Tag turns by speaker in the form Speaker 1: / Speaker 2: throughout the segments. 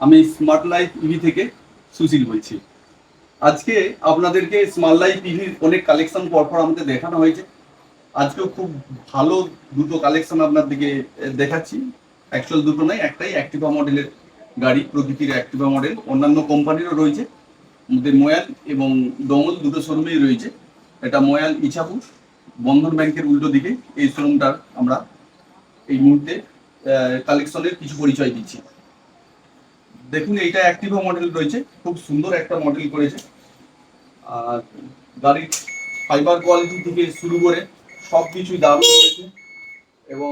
Speaker 1: আমি smart life EV থেকে সুশীল বলছি। আজকে আপনাদেরকে স্মার্ট লাইফ ইভির অনেক কালেকশন পরপর আমাদের দেখানো হয়েছে। আজকেও খুব ভালো দুটো কালেকশন আপনাদেরকে দেখাচ্ছি। অ্যাকচুয়াল দুটো নয়, একটাই অ্যাক্টিভা মডেলের গাড়ি, প্রকৃতির অ্যাক্টিভা মডেল। অন্যান্য কোম্পানিরও রয়েছে, আমাদের ময়াল এবং দমল দুটো শোরুমেই রয়েছে। এটা ময়াল ইছাপুর বন্ধন ব্যাংকের উল্টো দিকে এই শোরুমটার আমরা এই মুহূর্তে কালেকশনের কিছু পরিচয় দিচ্ছি। দেখুন, এইটা অ্যাক্টিভা মডেল রয়েছে, খুব সুন্দর একটা মডেল করেছে। আর গাড়ির ফাইবার কোয়ালিটি থেকে শুরু করে সব কিছুই দারুণ রয়েছে। এবং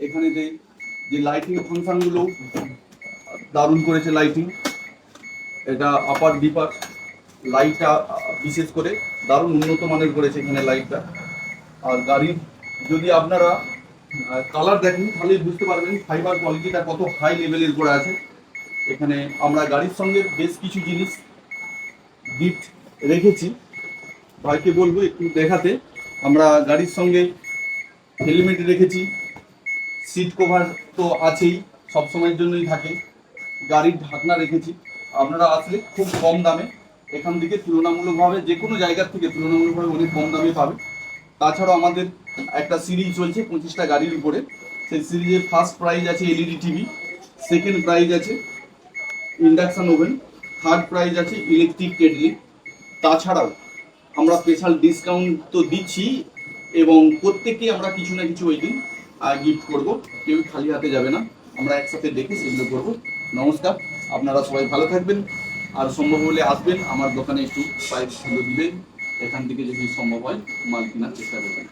Speaker 1: এখানে যে লাইটিং ফাংশনগুলো দারুণ করেছে। লাইটিং, এটা আপার ডিপার লাইটটা বিশেষ করে দারুণ উন্নত মানের করেছে এখানে লাইটটা। আর গাড়ির যদি আপনারা কালার দেখেন তাহলেই বুঝতে পারবেন ফাইবার কোয়ালিটিটা কত হাই লেভেলের করে আছে। এখানে আমরা গাড়ির সঙ্গে বেশ কিছু জিনিস গিফট রেখেছি, ভাইকে বলবো একটু দেখাতে। আমরা গাড়ির সঙ্গে হেলমেট রেখেছি, সিট কভার তো আছেই, সবসময়ের জন্যই থাকে। গাড়ির ঢাকনা রেখেছি। আপনারা আসলে খুব কম দামে এখান থেকে তুলনামূলকভাবে যে কোনো জায়গার থেকে তুলনামূলকভাবে অনেক কম দামে পাবে। তাছাড়াও আমাদের একটা সিরিজ চলছে 25টা গাড়ির উপরে। সেই সিরিজের ফার্স্ট প্রাইজ আছে এলইডি টিভি, সেকেন্ড প্রাইজ আছে ইন্ডাকশন ওভেন, থার্ড প্রাইজ আছে ইলেকট্রিক কেটলি। তাছাড়াও আমরা স্পেশাল ডিসকাউন্ট তো দিচ্ছি এবং প্রত্যেককেই আমরা কিছু না কিছু ওই দিন গিফট করব। কেউ খালি হাতে যাবে না, আমরা একসাথে দেখে সেগুলো করব। নমস্কার, আপনারা সবাই ভালো থাকবেন। আর সম্ভব হলে আসবেন আমার দোকানে, একটু পাইপ দিবেন। এখান থেকে যদি সম্ভব হয় মাল কেনার চেষ্টা করবেন।